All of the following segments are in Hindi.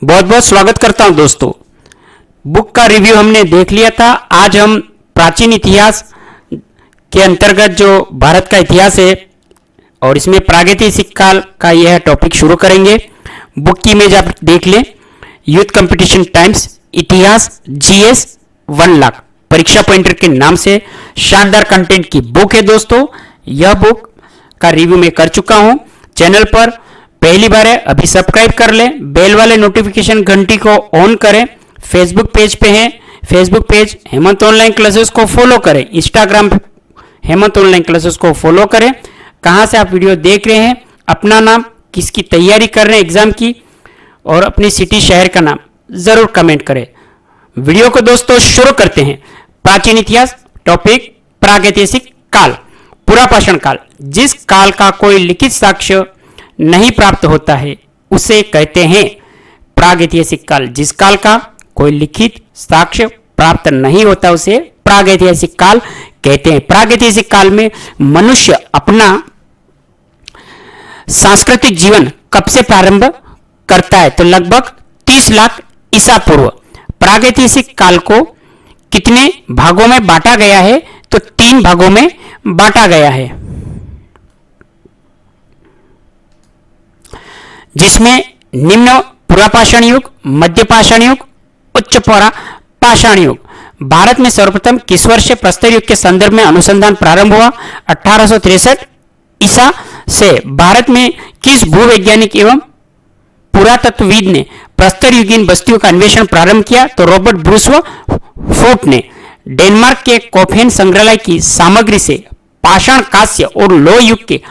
बहुत बहुत स्वागत करता हूं दोस्तों। बुक का रिव्यू हमने देख लिया था। आज हम प्राचीन इतिहास के अंतर्गत जो भारत का इतिहास है और इसमें प्रागैतिहासिक काल का यह टॉपिक शुरू करेंगे। बुक की इमेज आप देख लें। यूथ कंपटीशन टाइम्स इतिहास जीएस 1 लाख परीक्षा पॉइंटर के नाम से शानदार कंटेंट की बुक है दोस्तों। यह बुक का रिव्यू मैं कर चुका हूं। चैनल पर पहली बार है अभी सब्सक्राइब कर लें, बेल वाले नोटिफिकेशन घंटी को ऑन करें। फेसबुक पेज पे हैं, Facebook page Hemant online classes को फॉलो करें। इंस्टाग्राम हेमंत ऑनलाइन क्लासेस को फॉलो करें। कहां से आप वीडियो देख रहे हैं, अपना नाम, किसकी तैयारी कर रहे हैं एग्जाम की, और अपनी सिटी शहर का नाम जरूर कमेंट करें। वीडियो को दोस्तों शुरू करते हैं। प्राचीन इतिहास टॉपिक प्रागैतिहासिक काल, पुरापाषाण काल। जिस काल का कोई लिखित साक्ष्य नहीं प्राप्त होता है उसे कहते हैं प्रागैतिहासिक काल। जिस काल का कोई लिखित साक्ष्य प्राप्त नहीं होता उसे प्रागैतिहासिक काल कहते हैं। प्रागैतिहासिक काल में मनुष्य अपना सांस्कृतिक जीवन कब से प्रारंभ करता है? तो लगभग 30 लाख ईसा पूर्व। प्रागैतिहासिक काल को कितने भागों में बांटा गया है? तो 3 भागों में बांटा गया है, जिसमें निम्न पुरापाषाण युग, मध्यपाषाण युग, उच्च पुरापाषाण युग। भारत में सर्वप्रथम किस वर्ष से प्रस्तर युग के संदर्भ में अनुसंधान प्रारंभ हुआ? 1863 ईसा से। भारत में किस भूवैज्ञानिक एवं पुरातत्वविद ने प्रस्तर युगीन बस्तियों का अन्वेषण प्रारंभ किया? तो रॉबर्ट ब्रूस फूट ने। डेनमार्क के कोफेन संग्रहालय की सामग्री से पाषाण, कांस्य और लोह युग के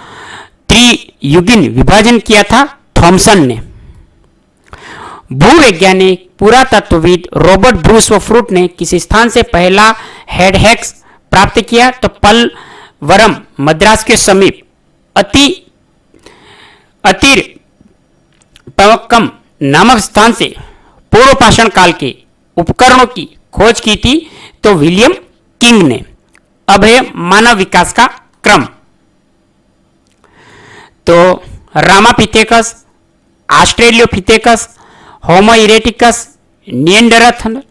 त्रियुगीन विभाजन किया था थॉमसन ने। भूवैज्ञानिक पुरातत्वविद रॉबर्ट ब्रूस फ्रूट ने किस स्थान से पहला हेडहेक्स प्राप्त किया? तो पलवरम मद्रास के समीप अतिरपक्कम नामक स्थान से पूर्व पाषाण काल के उपकरणों की खोज की थी तो विलियम किंग ने। अब है मानव विकास का क्रम। तो रामापिथेकस, ऑस्ट्रेलियोपिथेकस, होमो इरेक्टस, निएंडरथल,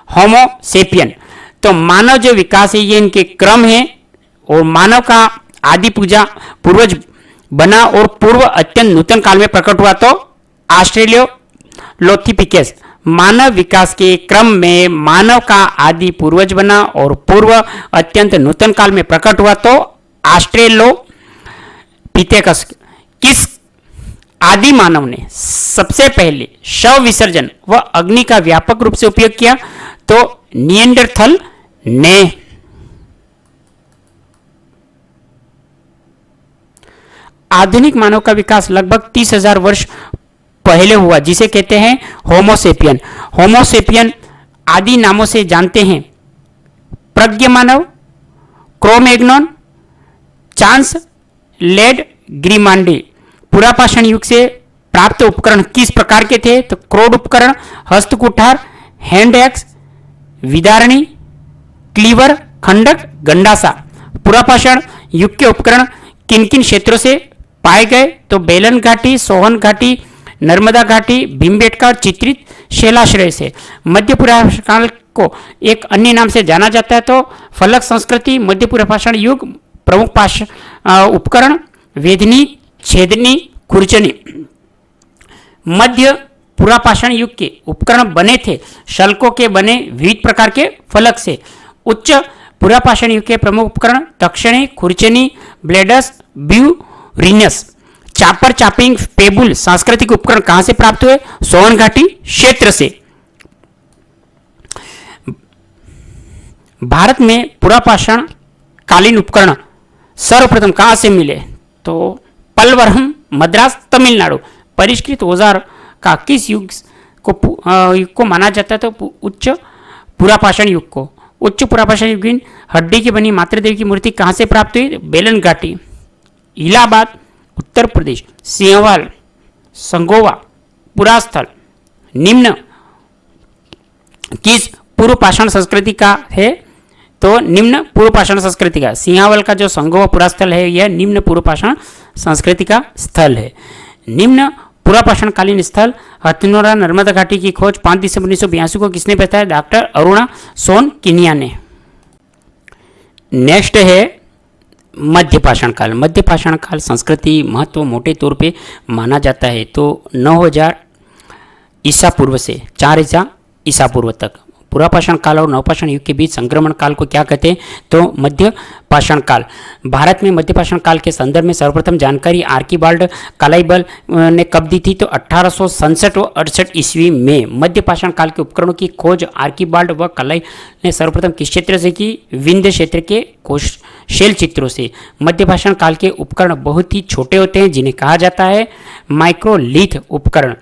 होमो सेपियन। तो मानव जो विकास है ये इनके क्रम है, और मानव का आदि पूर्वज बना और पूर्व अत्यंत नूतन काल में प्रकट हुआ तो ऑस्ट्रेलियोपिथेकस। मानव विकास के क्रम में मानव का आदि पूर्वज बना और पूर्व अत्यंत नूतन काल में प्रकट हुआ तो ऑस्ट्रेलोपिथेकस। किस आदि मानव ने सबसे पहले शव विसर्जन व अग्नि का व्यापक रूप से उपयोग किया? तो निएंडरथल ने। आधुनिक मानव का विकास लगभग 30,000 वर्ष पहले हुआ, जिसे कहते हैं होमोसेपियन। होमोसेपियन आदि नामों से जानते हैं प्रज्ञ मानव, क्रोमैग्नोन, चांस लेड ग्रीमांडे। पुरापाषाण युग से प्राप्त उपकरण किस प्रकार के थे? तो क्रोड उपकरण, हस्तकुठार, हैंड एक्स, विदारणी, क्लीवर, खंडक, गंडासा। पुरापाषाण युग के उपकरण किन किन क्षेत्रों से पाए गए? तो बेलन घाटी, सोहन घाटी, नर्मदा घाटी, भीमबेटका और चित्रित शैलाश्रय से। मध्य पुरापाषाण को एक अन्य नाम से जाना जाता है तो फलक संस्कृति। मध्य पुरापाषाण युग प्रमुख उपकरण वेदनी, छेदनी, खुरचनी। मध्य पुरापाषाण युग के उपकरण बने थे शल्कों के बने विविध प्रकार के फलक से। उच्च पुरापाषाण युग के प्रमुख उपकरण दक्षिणी, खुरचनी, ब्लेडस, ब्यूरिनस। चापर, चापिंग, पेबुल सांस्कृतिक उपकरण कहां से प्राप्त हुए? सोहन घाटी क्षेत्र से। भारत में पुरापाषाण कालीन उपकरण सर्वप्रथम कहां से मिले? तो पलवरम मद्रास तमिलनाडु। परिष्कृत औजार का किस युग को माना जाता है? तो उच्च पुरापाषाण युग को। उच्च पुरापाषाण युगीन हड्डी की बनी मातृ देवी की मूर्ति कहां से प्राप्त हुई? बेलन घाटी। इलाहाबाद उत्तर प्रदेश। सिंहवाल, संगोवा, पुरास्थल निम्न किस पूर्व पाषाण संस्कृति का है? तो निम्न पूर्व पाषाण संस्कृति का। सिंहावल का जो संगोवा पुरास्थल है यह निम्न पूर्व पाषाण संस्कृति का स्थल है। निम्न पूरा पाषाणकालीन स्थल हथनोरा नर्मदा घाटी की खोज 5 दिसंबर 1982 को किसने बताया? डॉक्टर अरुणा सोन किनिया ने। नेक्स्ट है मध्य पाषाण काल। मध्य पाषाण काल संस्कृति महत्व मोटे तौर पे माना जाता है तो 9000 ईसा पूर्व से 4000 ईसा पूर्व तक। पूरा पाषाण काल और नवपाषाण युग के बीच संक्रमण काल को क्या कहते हैं? तो मध्य पाषाण काल। भारत में मध्य पाषाण काल के संदर्भ में सर्वप्रथम जानकारी आर्कीबाल्ड कालाइबल ने कब दी थी? तो 1867 व 68 ईस्वी में। मध्य पाषाण काल के उपकरणों की खोज आर्कीबाल्ड व कालाई ने सर्वप्रथम किस क्षेत्र से की? विंध्य क्षेत्र के कोशशैल चित्रों से। मध्य पाषाण काल के उपकरण बहुत ही छोटे होते हैं जिन्हें कहा जाता है माइक्रोलिथ उपकरण।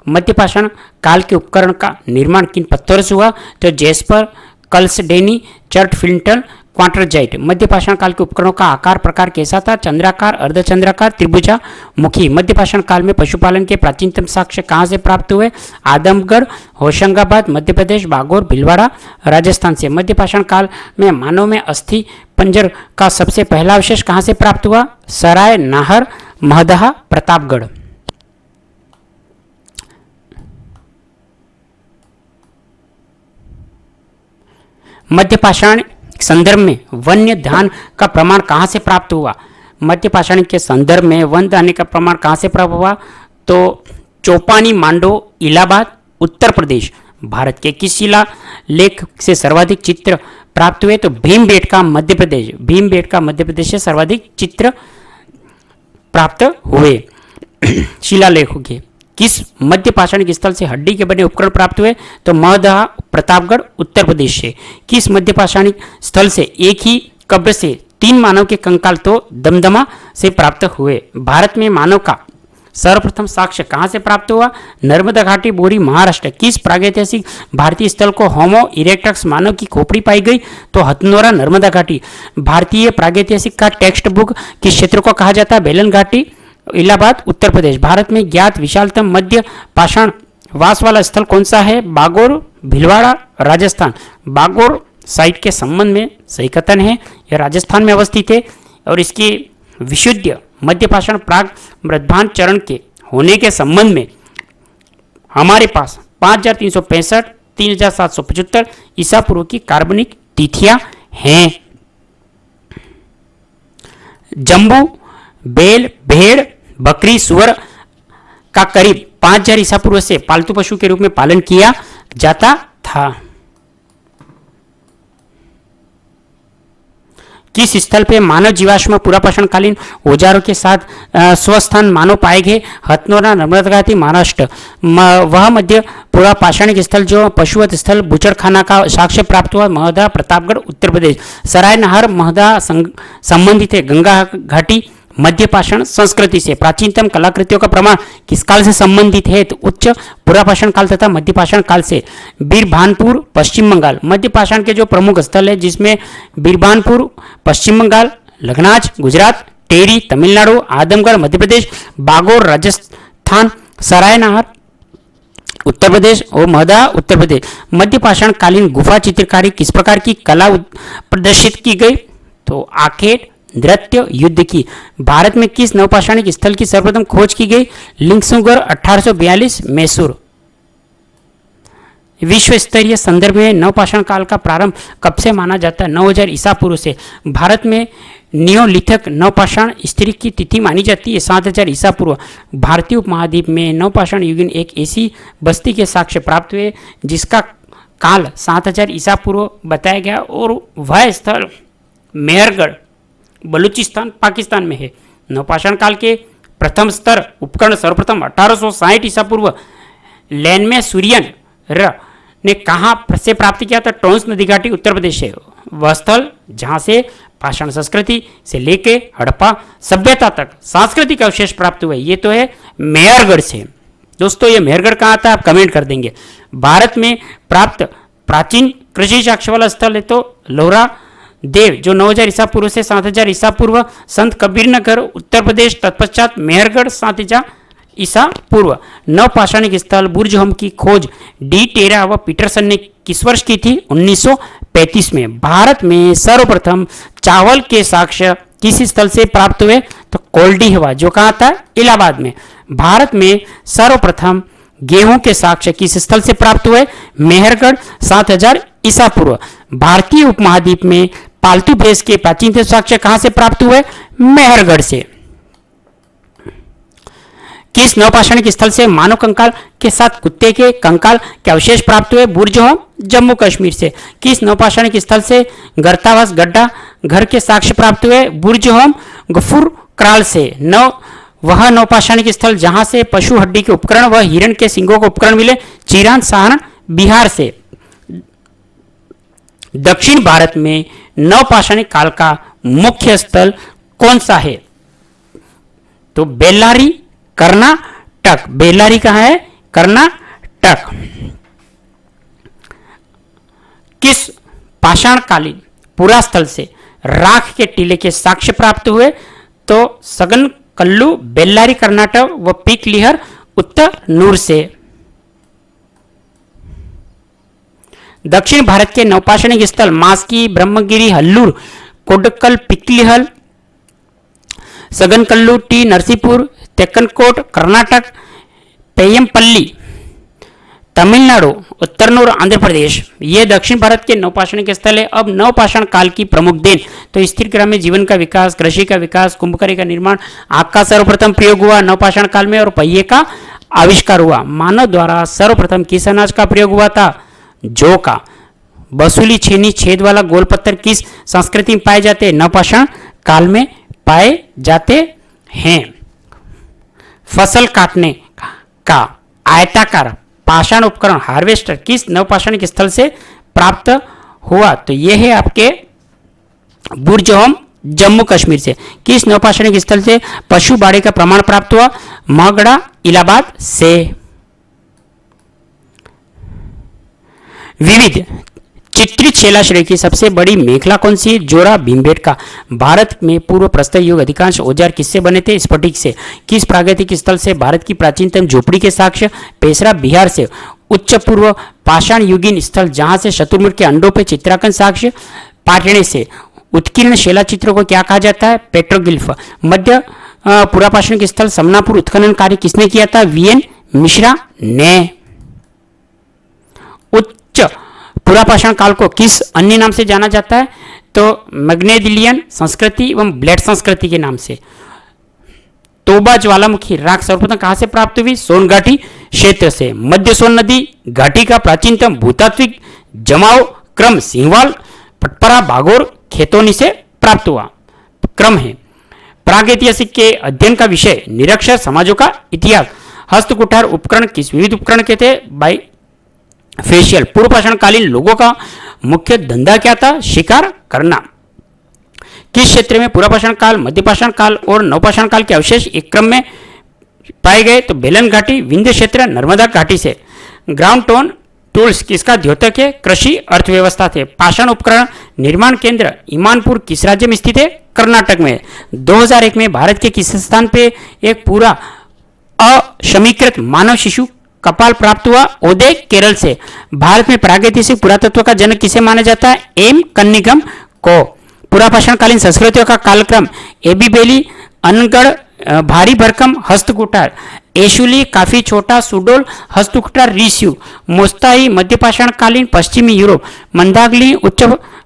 मध्य पाषाण काल के उपकरण का निर्माण किन पत्थरों से हुआ? तो जेस्पर, कल्सडेनी, चर्टफिल्टन, क्वार्टरजाइट। मध्य पाषाण काल के उपकरणों का आकार प्रकार कैसा था? चंद्राकार, अर्धचंद्राकार, त्रिभुजामुखी। मध्य पाषाण काल में पशुपालन के प्राचीनतम साक्ष्य कहाँ से प्राप्त हुए? आदमगढ़, होशंगाबाद, मध्य प्रदेश, बागोर, भीलवाड़ा, राजस्थान से। मध्य पाषाण काल में मानव में अस्थि पंजर का सबसे पहला अवशेष कहाँ से प्राप्त हुआ? सराय नाहर, महदहा, प्रतापगढ़। मध्य पाषाण संदर्भ में वन्य धान का प्रमाण कहाँ से प्राप्त हुआ? मध्य पाषाण के संदर्भ में वन्य धान का प्रमाण कहाँ से प्राप्त हुआ? तो चौपानी मांडो, इलाहाबाद, उत्तर प्रदेश। भारत के किस शिला लेख से सर्वाधिक चित्र प्राप्त हुए? तो भीमबेटका, मध्य प्रदेश। भीमबेटका मध्य प्रदेश से सर्वाधिक चित्र प्राप्त हुए शिलालेखों के। किस मध्य पाषाणिक स्थल से हड्डी के बने उपकरण प्राप्त हुए? तो महदहा, प्रतापगढ़, उत्तर प्रदेश से। किस मध्य पाषाणिक स्थल से एक ही कब्र से 3 मानव के कंकाल? तो दमदमा से प्राप्त हुए। भारत में मानव का सर्वप्रथम साक्ष्य कहाँ से प्राप्त हुआ? नर्मदा घाटी, बोरी, महाराष्ट्र। किस प्रागैतिहासिक भारतीय स्थल को होमो इरेक्टस मानव की खोपड़ी पाई गई? तो हथनोरा, नर्मदा घाटी। भारतीय प्रागैतिहासिक का टेक्स्ट बुक किस क्षेत्र को कहा जाता है? बेलन घाटी, इलाहाबाद, उत्तर प्रदेश। भारत में ज्ञात विशालतम मध्य पाषाण वास वाला स्थल कौन सा है? बागोर, भीलवाड़ा, राजस्थान। बागोर साइट के संबंध में सही कथन है, यह राजस्थान में अवस्थित है और इसकी विशुद्ध मध्य पाषाण प्राग मृदभान चरण के होने के संबंध में हमारे पास 5365, 3775 ईसा पूर्व की कार्बनिक तिथियां हैं। जम्बू, बैल, भेड़, बकरी, सुअर का करीब 5000 ईसा पूर्व से पालतू पशु के रूप में पालन किया जाता था। किस स्थल पे मानव जीवाश्म पूरा पाषाणकालीन औजारों के साथ स्वस्थान मानव पाए गए? हथनोरा, नर्मदा घाटी, महाराष्ट्र। वह मध्य पूरा पाषाणिक स्थल जो पशुवत स्थल बूचड़खाना का साक्ष्य प्राप्त हुआ? महदहा, प्रतापगढ़, उत्तर प्रदेश। सराय नाहर, महदहा संबंधित है गंगा घाटी मध्य पाषाण संस्कृति से। प्राचीनतम कलाकृतियों का प्रमाण किस काल से संबंधित है? तो उच्च पूरा पाषाण काल तथा मध्य पाषाण काल से। बीरभानपुर, पश्चिम बंगाल। मध्य पाषाण के जो प्रमुख स्थल है जिसमें बीरभानपुर, पश्चिम बंगाल, लखनाज, गुजरात, टेरी, तमिलनाडु, आदमगढ़, मध्य प्रदेश, बागोर, राजस्थान, सरायनाहर, उत्तर प्रदेश और महदहा, उत्तर प्रदेश। मध्य पाषाण कालीन गुफा चित्रकारी किस प्रकार की कला प्रदर्शित की गई? तो आखेट, नृत्य, युद्ध की। भारत में किस नवपाषाणिक स्थल की सर्वप्रथम खोज की गई? लिंगसुगढ़, 1842, मैसूर। विश्व स्तरीय संदर्भ में नवपाषाण काल का प्रारंभ कब से माना जाता है? 9000 ईसा पूर्व से। भारत में नियोलिथिक नवपाषाण स्त्री की तिथि मानी जाती है 7000 ईसा पूर्व। भारतीय उपमहाद्वीप में नवपाषाण युगीन एक ऐसी बस्ती के साक्ष्य प्राप्त हुए जिसका काल 7000 ईसा पूर्व बताया गया और वह स्थल मेहरगढ़, बलूचिस्तान, पाकिस्तान में है। नवपाषाण काल के प्रथम स्तर उपकरण सर्वप्रथम 1860 ईसा पूर्व लैनमे सूरियन ने कहाँ से प्राप्त किया था? टोंस नदी घाटी, उत्तर प्रदेश से। वह स्थल जहाँ से पाषाण संस्कृति से लेके हड़प्पा सभ्यता तक सांस्कृतिक अवशेष प्राप्त हुए ये तो है मेहरगढ़ से। दोस्तों ये मेहरगढ़ कहाँ आता है आप कमेंट कर देंगे। भारत में प्राप्त प्राचीन कृषि साक्ष्य वाला स्थल है तो लोहरा देव जो 9000 ईसा पूर्व से 7000 ईसा पूर्व, संत कबीर नगर, उत्तर प्रदेश, तत्पश्चात मेहरगढ़ 7000 ईसा पूर्व। नवपाषाणिक स्थल बुर्ज की खोज डी टेरा व पीटरसन ने किस वर्ष की थी? 1935 में। भारत में सर्वप्रथम चावल के साक्ष्य किस स्थल से प्राप्त हुए? तो कोल्डी हवा जो कहाँ था? इलाहाबाद में। भारत में सर्वप्रथम गेहूं के साक्ष्य किस स्थल से प्राप्त हुए? मेहरगढ़, 7000 ईसा पूर्व। भारतीय उपमहाद्वीप में पालतू भैंस के प्राचीनतम साक्ष्य कहां से प्राप्त हुए? मेहरगढ़ से। किस नवपाषाणिक स्थल से मानव कंकाल के साथ कुत्ते के कंकाल के अवशेष प्राप्त हुए? बुर्जहोम, जम्मू कश्मीर से। किस नवपाषाणिक स्थल से गर्तावास गड्ढा घर के साक्ष्य प्राप्त हुए? बुर्जहोम, गफूर क्राल से। वह नवपाषाणिक स्थल जहां से पशु हड्डी के उपकरण व हिरण के सिंगों के उपकरण मिले? चिरान, सारण, बिहार से। दक्षिण भारत में नवपाषाणिक काल का मुख्य स्थल कौन सा है? तो बेल्लारी, कर्नाटक। बेल्लारी कहां है? कर्नाटक। किस पाषाणकालीन पुरास्थल से राख के टीले के साक्ष्य प्राप्त हुए? तो सगन कल्लू, बेल्लारी कर्नाटक व पीकलिहर उत्तरनूर से। दक्षिण भारत के नवपाषाणिक स्थल मास्की, ब्रह्मगिरी, हल्लूर, कोडक्कल, पिकलिहल, सगनकल्लू, टी नरसीपुर, तेक्कनकोट कर्नाटक, पेयमपल्ली तमिलनाडु, उत्तरनूर आंध्र प्रदेश। ये दक्षिण भारत के नवपाषाणिक स्थल है। अब नवपाषाण काल की प्रमुख देन तो स्थिर क्रम में जीवन का विकास, कृषि का विकास, कुंभकरी का निर्माण, आग का सर्वप्रथम प्रयोग हुआ नवपाषाण काल में और पहिए का आविष्कार हुआ। मानव द्वारा सर्वप्रथम किस अनाज का प्रयोग हुआ था? जौ का। बसूली, छेनी, छेद वाला गोल पत्थर किस संस्कृति में पाए जाते हैं? नवपाषाण काल में पाए जाते हैं। फसल काटने का आयताकार पाषाण उपकरण हार्वेस्टर किस नवपाषाणिक स्थल से प्राप्त हुआ? तो यह है आपके बुर्जहोम, जम्मू कश्मीर से। किस नवपाषाणिक स्थल से पशु बाड़े का प्रमाण प्राप्त हुआ? महगढ़ा, इलाहाबाद से। विविध चित्रित शिलाश्रय की सबसे बड़ी मेखला कौन सी है? जोरा भीमबेटका। भारत में पूर्व प्रस्तर युग अधिकांश औजार किससे बने थे? स्फटिक से। किस प्रागैतिक स्थल से भारत की प्राचीनतम झोपड़ी के साक्ष्य? पेशरा, बिहार से। उच्च पूर्व पाषाण युगीन स्थल जहां से शतुरमुर्ग के अंडों पर चित्रांकन साक्ष्य? पाटने से। उत्कीर्ण शिला चित्रों को क्या कहा जाता है? पेट्रोग्लिफ। मध्य पुरापाषाणिक स्थल समनापुर उत्खनन कार्य किसने किया था? वीएन मिश्रा ने। उच्च पुरापाषाण काल को किस अन्य नाम से जाना जाता है? तो मैग्नेडिलियन संस्कृति एवं ब्लेड संस्कृति के नाम से। तोबा ज्वालामुखी राख सर्वप्रथम कहां से प्राप्त हुई? सोन घाटी क्षेत्र से। मध्य सोन नदी घाटी का प्राचीनतम भूतात्विक जमाव क्रम सिंहवाल, पटपरा, भागोर, खेतोनी से प्राप्त हुआ क्रम है। प्रागैतिहासिक के अध्ययन का विषय निरक्षर समाजों का इतिहास। हस्तकुठार उपकरण किस विविध उपकरण के थे? By facial. पूर्व पाषाण कालीन लोगों का मुख्य धंधा क्या था? शिकार करना। किस क्षेत्र में पुरापाषाण काल, मध्यपाषाण काल और नवपाषाण काल के अवशेष एक क्रम में पाए गए? तो बेलन घाटी, विंध्य क्षेत्र, नर्मदा घाटी से। ग्राउंड टोन टूल्स किसका द्योतक है? कृषि अर्थव्यवस्था थे। पाषाण उपकरण निर्माण केंद्र ईमानपुर किस राज्य में स्थित है? कर्नाटक में। 2001 में भारत के किस स्थान पे एक पूरा असमीकृत मानव शिशु कपाल प्राप्त हुआ? ओदे, केरल से। भारत में प्रागैतिहासिक पुरातत्व का जनक किसे माना जाता है? एम कन्निगम को। पुरापाषाणकालीन संस्कृतियों का कालक्रम एबीबेली, अनगढ़, भारी भरकम, हस्तकुठार। एशुली काफी छोटा, सुडोल, हस्तकुठार, रिस्यू। मोस्ताई मध्यपाषाणकालीन पश्चिमी यूरोप। मंदाग्ली उच्च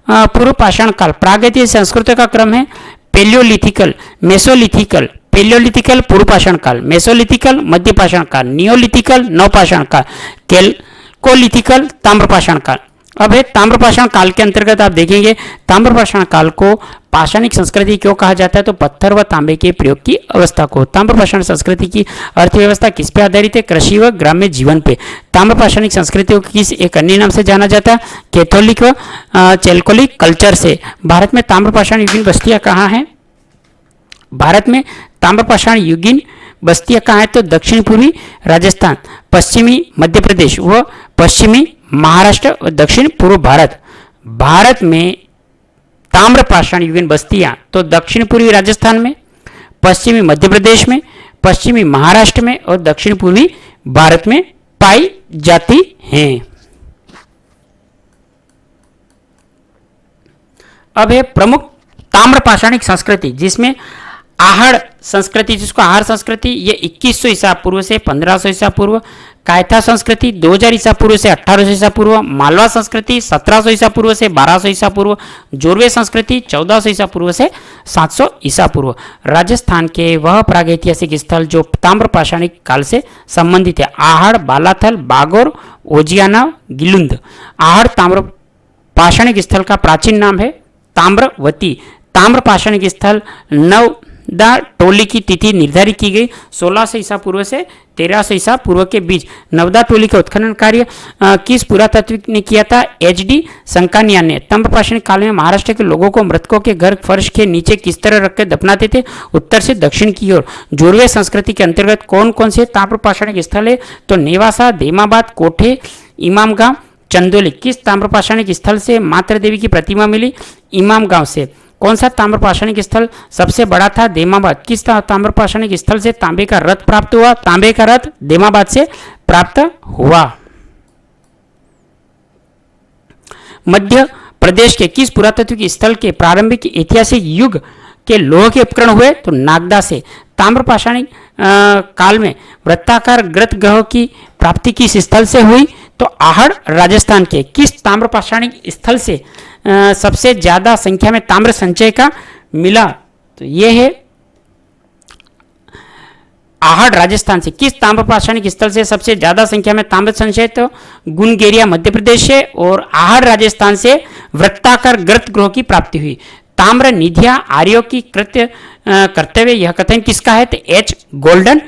पूर्व पाषाण काल। प्रागैतिहासिक संस्कृतियों का क्रम है पेलियोलिथिकल, मेसोलिथिकल। पेलियोलिथिकल पूर्व पाषाण काल, मेसोलिथिकल मध्यपाषाण काल, नियोलिथिकल नवपाषाण काल, कैल्कोलिथिकल ताम्रपाषाण काल। अब है ताम्रपाषाण काल के अंतर्गत आप देखेंगे ताम्रपाषाण काल को पाषाणिक संस्कृति क्यों कहा जाता है? तो पत्थर व तांबे के प्रयोग की अवस्था को। ताम्रपाषाण संस्कृति की अर्थव्यवस्था किस पे आधारित है? कृषि व ग्राम्य जीवन पे। ताम्रपाषाणिक संस्कृतियों को किस एक अन्य नाम से जाना जाता है? कैथोलिक व चैल्कोलिक कल्चर से। भारत में ताम्रपाषाण युगीन बस्तियां कहाँ हैं? भारत में ताम्रपाषाण युगीन बस्तियां कहाँ हैं? तो दक्षिण पूर्वी राजस्थान, पश्चिमी मध्य प्रदेश व पश्चिमी महाराष्ट्र और दक्षिण पूर्व भारत। भारत में ताम्रपाषाण युगीन बस्तियां तो दक्षिण पूर्वी राजस्थान में, पश्चिमी मध्य प्रदेश में, पश्चिमी महाराष्ट्र में और दक्षिण पूर्वी भारत में पाई जाती हैं। अब है प्रमुख ताम्रपाषाणिक संस्कृति जिसमें आहड़ संस्कृति जिसको आहार संस्कृति, ये 2100 ईसा पूर्व से 1500 ईसा पूर्व। कायथा संस्कृति 2000 ईसा पूर्व से 1800 ईसा पूर्व। मालवा संस्कृति 1700 ईसा पूर्व से 1200 ईसा पूर्व। जोरवे संस्कृति 1400 ईसा पूर्व से 700 ईसा पूर्व। राजस्थान के वह प्रागैतिहासिक स्थल जो ताम्र पाषाणिक काल से संबंधित है। आहड़, बालाथल, बागोर, ओजियाना, गिलुंद। आहड़ ताम्र पाषाणिक स्थल का प्राचीन नाम है ताम्रवती। ताम्र पाषाणिक स्थल नवदा टोली की तिथि निर्धारित की गई 1600 ईसा पूर्व से 1300 ईसा पूर्व के बीच। नवदा टोली का उत्खनन कार्य किस पुरातात्विक ने किया था? एच.डी. संकानिया ने। ताम्र पाषाणिक काल में महाराष्ट्र के लोगों को मृतकों के घर फर्श के नीचे किस तरह रखकर दफनाते थे? उत्तर से दक्षिण की ओर। जोरवे संस्कृति के अंतर्गत कौन कौन से ताम्र पाषाणिक स्थल है? तो नेवासा, देमाबाद, कोठे, इमामगांव, चंदोली। किस ताम्र पाषाणिक स्थल से मातृ देवी की प्रतिमा मिली? इमामगांव से। कौन सा ताम्र पाषाणिक स्थल सबसे बड़ा था? देमाबाद। किस ताम्र पाषाणिक स्थल से तांबे का रथ प्राप्त हुआ? तांबे का रथ देमाबाद से प्राप्त हुआ। मध्य प्रदेश के किस पुरातात्विक स्थल के प्रारंभिक ऐतिहासिक युग के लोह के उपकरण हुए? तो नागदा से। ताम्र पाषाणिक काल में वृत्ताकार ग्रत ग्रहों की प्राप्ति किस स्थल से हुई? तो आहड़ राजस्थान के। किस ताम्र पाषाणिक स्थल से सबसे ज्यादा संख्या में ताम्र संचय का मिला? तो यह है आहड़ राजस्थान से। किस ताम्र पाषाणिक स्थल से सबसे ज्यादा संख्या में ताम्र संचय? तो गुनगेरिया मध्य प्रदेश से। और आहड़ राजस्थान से वृत्ताकार ग्रत ग्रहों की प्राप्ति हुई। ताम्र निधियां आर्यों की कृत्य कर्तव्य, यह कथन किसका है? तो एच गोल्डन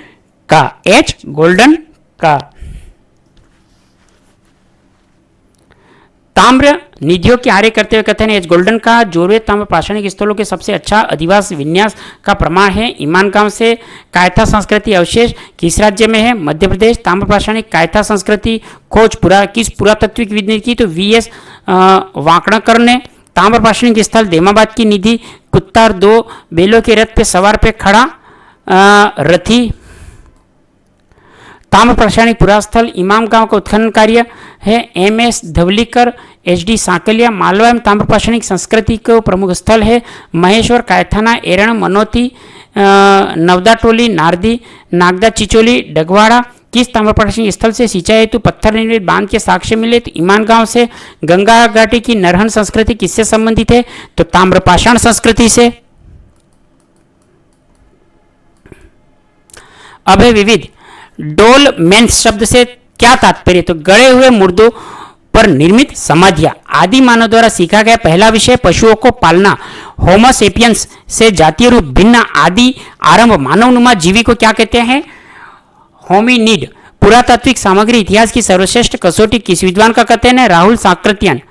का। एच गोल्डन का। ताम्र निधियों के आर्य करते हुए कथन एच गोल्डन का। जोरवे ताम्र पाषाणिक स्थलों के सबसे अच्छा अधिवास विन्यास का प्रमाण है इमानगांव से। कायथा संस्कृति अवशेष किस राज्य में है? मध्य प्रदेश। ताम्र पाषाणिक कायथा संस्कृति खोज किस पुरातात्विक विद ने की? तो वी.एस. वाकणकर ने। ताम्र पाषाणिक स्थल देमाबाद की निधि कुत्तार 2 बैलों के रथ पे सवार पे खड़ा रथी। ताम्र पाषाणिक पुरास्थल इमामगांव का उत्खनन कार्य है एम.एस. धवलीकर, एच.डी. सांकलिया। मालवा में ताम्र पाषाणिक संस्कृति को प्रमुख स्थल है महेश्वर, कायथाना, एरण, मनोती, नवदा टोली, नारदी, नागदा, चिचोली, डगवाड़ा। किस ताम्र पाषाणिक स्थल से सिंचाई हेतु पत्थर निर्मित बांध के साक्ष्य मिले? तो ईमानगांव से। गंगा घाटी की नरहन संस्कृति किससे संबंधित है? तो ताम्र पाषाण संस्कृति से। अब है विविध। डोलमेंस शब्द से क्या तात्पर्य? तो गड़े हुए मुर्दों पर निर्मित समाधियां। आदि मानव द्वारा सीखा गया पहला विषय पशुओं को पालना। होमो सेपियंस से जातीय रूप भिन्न आदि आरंभ मानवनुमा जीवी को क्या कहते हैं? होमिनिड। पुरातात्विक सामग्री इतिहास की सर्वश्रेष्ठ कसौटी किस विद्वान का कथन है? राहुल सांकृत्यायन।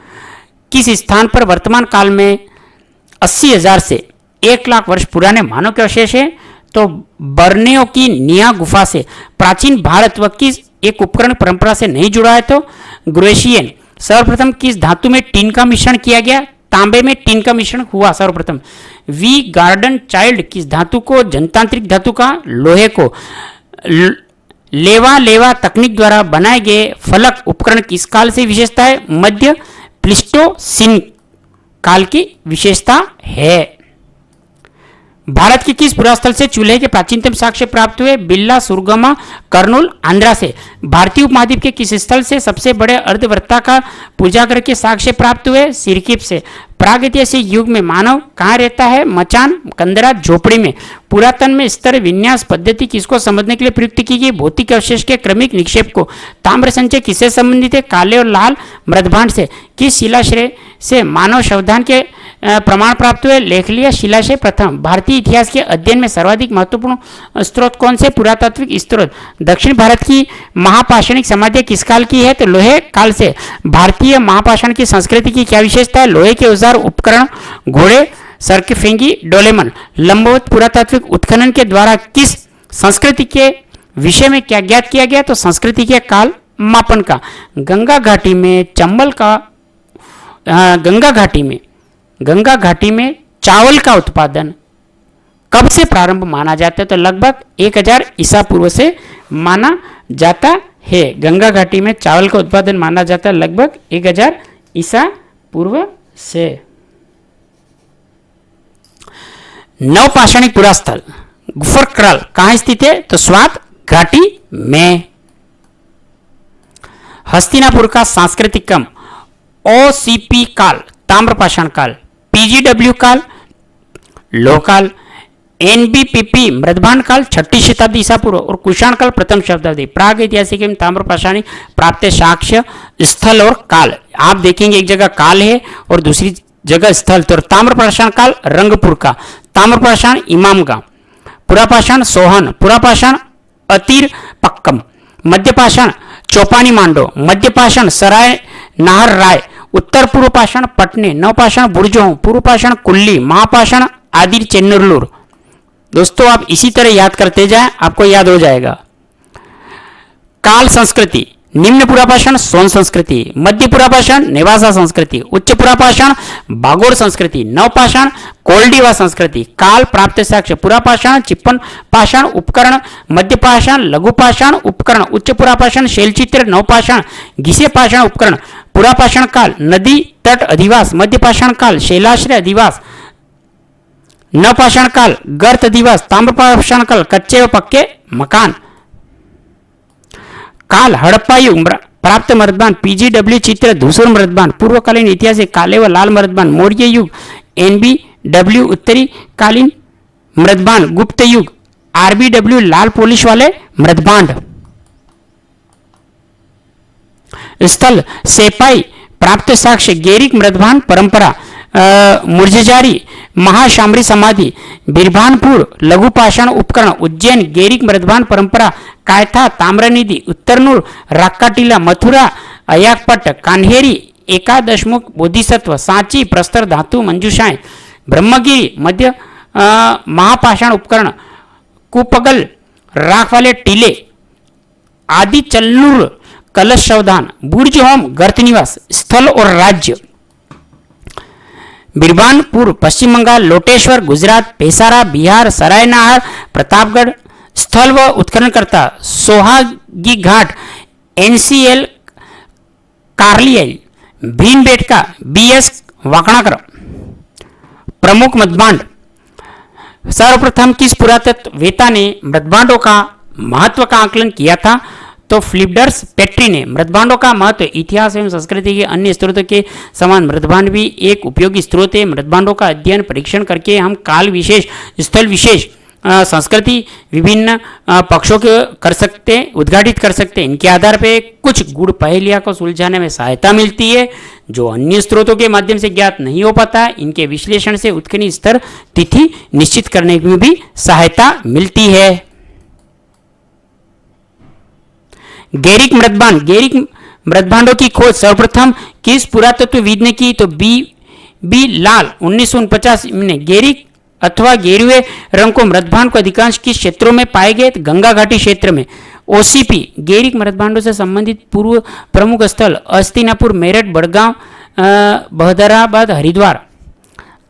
किस स्थान पर वर्तमान काल में 80,000 से 1,00,000 वर्ष पुराने मानव के अवशेष है? तो बर्नियो की निया गुफा से। प्राचीन भारत व किस एक उपकरण परंपरा से नहीं जुड़ा है? तो ग्रेशियन। सर्वप्रथम किस धातु में टीन का मिश्रण किया गया? तांबे में टीन का मिश्रण हुआ सर्वप्रथम। वी गार्डन चाइल्ड किस धातु को? जनतांत्रिक धातु का लोहे को। लेवा तकनीक द्वारा बनाए गए फलक उपकरण किस काल से विशेषता है? मध्य प्लीस्टोसीन काल की विशेषता है। भारत के किस पुरास्थल से चूल्हे के प्राचीनतम साक्ष्य प्राप्त हुए? बिल्ला, सुरगमा, कर्नूल, आंध्रा से। भारतीय उपमहाद्वीप के किस स्थल से सबसे बड़े अर्धवृत्ताकार पूजागृह के साक्ष्य प्राप्त हुए? सिरकिप से। प्रागैतिहासिक युग में मानव कहाँ रहता है? मचान, कंदरा, झोपड़ी में। पुरातन में स्तर विन्यास पद्धति किसको समझने के लिए प्रयुक्त की गई? भौतिक अवशेष के क्रमिक निक्षेप को। ताम्र संचय किससे संबंधित है? काले और लाल मृदभांड से। किस शिलाश्रय से मानव शवदान के प्रमाण प्राप्त हुए? लेखलिया शिलाशय प्रथम। भारतीय इतिहास के अध्ययन में सर्वाधिक महत्वपूर्ण स्रोत कौन से? पुरातात्विक स्रोत। दक्षिण भारत की महापाषाणिक समाधियां किस काल की है? तो लोहे काल से। भारतीय महापाषाण की संस्कृति की क्या विशेषता है? लोहे के औजार, उपकरण, घोड़े, सरकेफेंगी, डोलेमन। लंबवत पुरातात्विक उत्खनन के द्वारा किस संस्कृति के विषय में क्या ज्ञात किया गया? तो संस्कृति के काल मापन का। गंगा घाटी में चंबल का गंगा घाटी में चावल का उत्पादन कब से प्रारंभ माना जाता है? तो लगभग 1000 ईसा पूर्व से माना जाता है। गंगा घाटी में चावल का उत्पादन माना जाता है लगभग 1000 ईसा पूर्व से। नवपाषाणिक पुरास्थल गुफरक्रल कहां स्थित है? तो स्वात घाटी में। हस्तिनापुर का सांस्कृतिक क्रम ओसीपी काल ताम्रपाषाण काल, पीजीडब्ल्यू काल लोह काल, एनबीपीपी मृदभांड काल 6ठी शताब्दी ईसा पूर्व और कुषाण काल प्रथम शताब्दी। प्राग ऐतिहासिक एवं ताम्रपाषाणी प्राप्त साक्ष्य स्थल और काल। आप देखेंगे एक जगह काल है और दूसरी जगह स्थल। तो ताम्रपाषाण काल रंगपुर का, ताम्रपाषाण इमामगांव, पुरापाषाण सोहन, पुरापाषाण अतीर पक्कम, मध्यपाषाण चौपानी मांडो, मध्यपाषाण सराय नाहर राय, उत्तर पूर्व पाषाण पटने, नवपाषाण बुर्जों, पूर्व पाषाण कुल्ली, महापाषाण आदिर चेन्नूर। दोस्तों आप इसी तरह याद करते जाएं, आपको याद हो जाएगा। काल संस्कृति, निम्न पुरापाषाण सोन संस्कृति, मध्य पुरापाषाण नेवासा संस्कृति, उच्च पुरापाषाण बागोर संस्कृति, नवपाषाण कोल्डिवा संस्कृति। काल प्राप्त साक्ष्य पुरापाषाण चिप्पन पाषाण उपकरण, मध्य पाषाण लघुपाषाण उपकरण, उच्च पुरापाषाण शैलचित्र, नवपाषाण घिसे पाषाण उपकरण, पुरापाषाण काल नदी तट अधिवास, मध्य पाषाण काल शैलाश्रय अधिवास, नवपाषाण काल गर्त अधिवास, ताम्रपाषाण काल कच्चे व पक्के मकान। काल हड़प्पा युग प्राप्त मृदबान, पीजीडब्ल्यू चित्र धूसर मृदबान, पूर्वकालीन इतिहास काले व लाल मृदबान, मौर्य युग एनबीडब्ल्यू उत्तरी कालीन मृदबान, गुप्त युग आरबीडब्ल्यू लाल पोलिश वाले मृदबांड। स्थल सेपाई प्राप्त साक्ष्य गेरिक मृदबान परंपरा, मुर्जारी महाशामरी समाधि, बिरभानपुर लघुपाषाण उपकरण, उज्जैन गेरिक मृदबान परंपरा, कायथा ताम्रनिधि, उत्तरनूर राक्काटीला, मथुरा अयाकपट, कान्हेरी एकादशमुख बोधिसत्व, सांची प्रस्तर धातु मंजूषाएं, ब्रह्मगिरी मध्य महापाषाण उपकरण, कुपगल राख वाले टीले, आदि चलनूर कलश सावधान, बुर्ज होम गर्त निवास। स्थल और राज्य बिरबानपुर पश्चिम बंगाल, लोटेश्वर गुजरात, पेसारा बिहार, सरायनाहर प्रतापगढ़। स्थल व उत्खननकर्ता सोहागी घाट एनसीएल कार्लियल, भीमबेटका बीएस वाकणाकर। प्रमुख मृदबांड, सर्वप्रथम किस पुरातत्ववेत्ता ने मृदबांडों का महत्व का आकलन किया था? तो फिलिप्स पेट्री ने। मृदबांडों का महत्व इतिहास एवं संस्कृति के अन्य स्रोतों के समान मृदबांड भी एक उपयोगी स्रोत है। मृदबांडों का अध्ययन परीक्षण करके हम काल विशेष, स्थल विशेष, संस्कृति विभिन्न पक्षों के कर सकते हैं, उद्घाटित कर सकते हैं। इनके आधार पर कुछ गूढ़ पहेलियां को सुलझाने में सहायता मिलती है जो अन्य स्रोतों के माध्यम से ज्ञात नहीं हो पाता है। इनके विश्लेषण से उत्खनन स्तर तिथि निश्चित करने में भी सहायता मिलती है। गेरिक मृदबांड, गेरिक मृदबांडों की खोज सर्वप्रथम किस पुरातत्वविद ने की? तो बी लाल 1949 में। गेरिक अथवा गेरुए रंग को मृदबांड को अधिकांश किस क्षेत्रों में पाए गए? गंगा घाटी क्षेत्र में। ओसीपी गेरिक मृदबांडों से संबंधित पूर्व प्रमुख स्थल हस्तिनापुर, मेरठ, बड़गांव, बहदराबाद, हरिद्वार,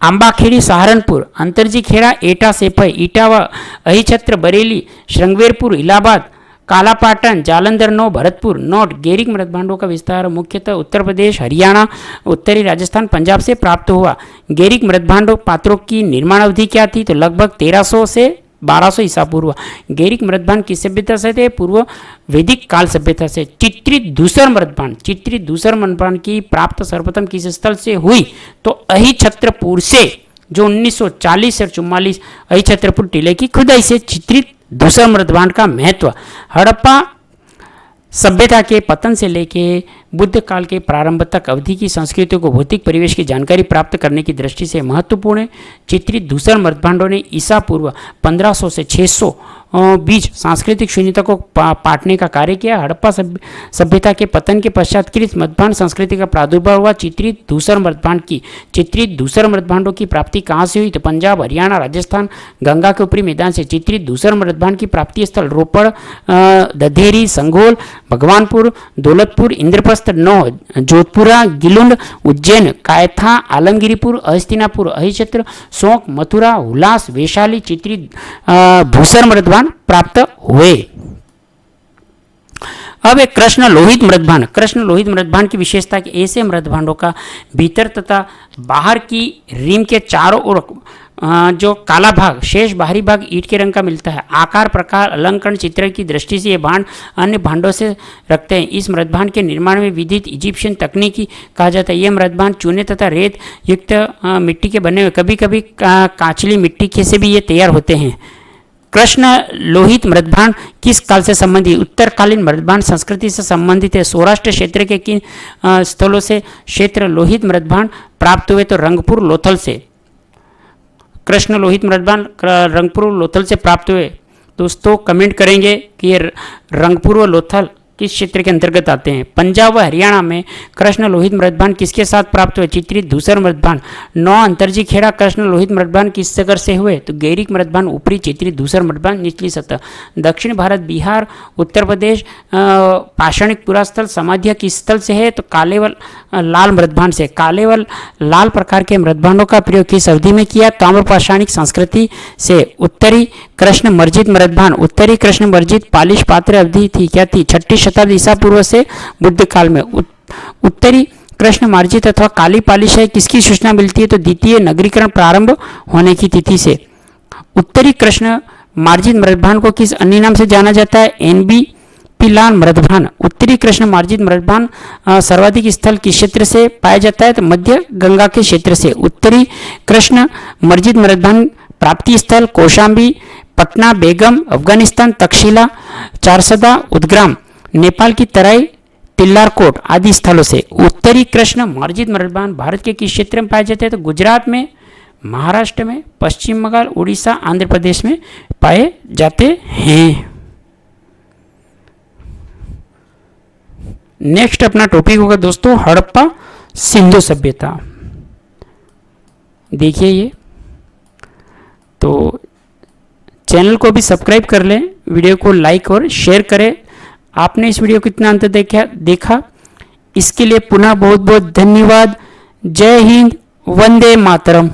आंबाखेड़ी, सहारनपुर, अंतरजी खेड़ा, एटा सेफई, इटावा, अहिछत्र, बरेली, श्रृंगवेरपुर, इलाहाबाद, कालापाटन, जालंधर, नौ, भरतपुर। नोट, गेरिक मृदबांडों का विस्तार मुख्यतः उत्तर प्रदेश, हरियाणा, उत्तरी राजस्थान, पंजाब से प्राप्त हुआ। गेरिक मृदबांडों पात्रों की निर्माण अवधि क्या थी? तो लगभग 1300 से 1200 ईसा पूर्व। गेरिक मृदबांड किस सभ्यता से थे? पूर्व वैदिक काल सभ्यता से। चित्रित धूसर मृदबांड, चित्रित धूसर मृदबांड की प्राप्त सर्वप्रथम किस स्थल से हुई? तो अहिछत्रपुर से, जो 1940 और 44 अहिछत्रपुर टीले की खुदाई से चित्रित धूसर मृदबांड का महत्व हड़प्पा सभ्यता के पतन से लेके बुद्ध काल के प्रारंभ तक अवधि की संस्कृतियों को भौतिक परिवेश की जानकारी प्राप्त करने की दृष्टि से महत्वपूर्ण है। चित्रित धूसर मृदबांडों ने ईसा पूर्व 1500 से 600 बीच सांस्कृतिक शून्यता को पाटने का कार्य किया। हड़प्पा सभ्यता के पतन के पश्चात कृत मृदबांड संस्कृति का प्रादुर्भाव हुआ। चित्रित धूसर मृदबांडों की प्राप्ति कहाँ से हुई? तो पंजाब, हरियाणा, राजस्थान, गंगा के ऊपरी मैदान से। चित्रित धूसर मृदबांड की प्राप्ति स्थल रोपड़, दधेरी, संघोल, भगवानपुर, दौलतपुर, इंद्रप्रस्थ, नौ, जोधपुरा, गिलुंड, उज्जैन, कायथा, आलमगिरीपुर, हस्तिनापुर, अहिछत्र, सोंक, मथुरा, हुलास, वैशाली चित्रित भूसर मृदबांड प्राप्त हुए। अब एक कृष्ण लोहित मृदबांड। कृष्ण लोहित मृदबांड की विशेषता कि ऐसे मृदबांडों का भीतर तथा बाहर की रिम के चारों ओर जो काला भाग शेष बाहरी भाग ईंट के रंग का मिलता है। आकार प्रकार अलंकरण चित्र की दृष्टि से ये भांड अन्य भांडों से रखते हैं। इस मृदभांड के निर्माण में विधित इजिप्शियन तकनीकी कहा जाता है। ये मृदभांड चूने तथा रेत युक्त मिट्टी के बने हुए, कभी कभी कांचली मिट्टी के से भी ये तैयार होते हैं। कृष्ण लोहित मृदभांड किस काल से संबंधित? उत्तरकालीन मृदभांड संस्कृति से संबंधित है। सौराष्ट्र क्षेत्र के किन स्थलों से क्षेत्र लोहित मृदभांड प्राप्त हुए? तो रंगपुर लोथल से। कृष्ण लोहित मृदभांड रंगपुर लोथल से प्राप्त हुए। दोस्तों कमेंट करेंगे कि ये रंगपुर व लोथल किस क्षेत्र के अंतर्गत आते हैं। पंजाब व हरियाणा में कृष्ण लोहित मृदभांड किसके साथ प्राप्त हुए? चित्रित धूसर मृदभांड। 9 अंतर्जी खेड़ा कृष्ण लोहित मृदभांड किस सागर से हुए? तो गैरिक मृदभांड ऊपरी, चित्रित धूसर मृदभांड निचली सतह। दक्षिण भारत बिहार उत्तर प्रदेश पाषाणिक पुरास्थल समाधिया किस स्थल से है? तो काले व लाल मृदभांड से। काले व लाल प्रकार के मृदभांडों का प्रयोग किस अवधि में किया? ताम्र पाषाणिक संस्कृति से। उत्तरी कृष्ण मर्जित मृदभांड। उत्तरी कृष्ण मर्जित पालिश पात्र अवधि थी, क्या थी? 6ठी शताब्दी ईसा पूर्व से बुद्ध काल में। उत्तरी कृष्ण मार्जित अथवा काली पालिश है किसकी सूचना मिलती है? तो द्वितीय नगरीकरण प्रारंभ होने की तिथि से। उत्तरी कृष्ण मार्जित मृदभांड को किस अन्य नाम से जाना जाता है? एनबी पिलान मृदभांड। उत्तरी कृष्ण मार्जित मृदभांड सर्वाधिक स्थल किस क्षेत्र से पाया जाता है? तो मध्य गंगा के क्षेत्र से। उत्तरी कृष्ण मर्जित मृदभांड प्राप्ति स्थल कौशाम्बी, पटना, बेगम, अफगानिस्तान, तक्षशिला, चारसदा, उदग्राम, नेपाल की तराई, तिल्लारकोट आदि स्थलों से। उत्तरी कृष्ण मार्जित मृदभांड भारत के किस क्षेत्र में पाए जाते हैं? तो गुजरात में, महाराष्ट्र में, पश्चिम बंगाल, उड़ीसा, आंध्र प्रदेश में पाए जाते हैं। नेक्स्ट अपना टॉपिक होगा दोस्तों हड़प्पा सिंधु सभ्यता। देखिए ये तो चैनल को भी सब्सक्राइब कर लें, वीडियो को लाइक और शेयर करें। आपने इस वीडियो को कितना अंत देखा इसके लिए पुनः बहुत बहुत धन्यवाद। जय हिंद, वंदे मातरम।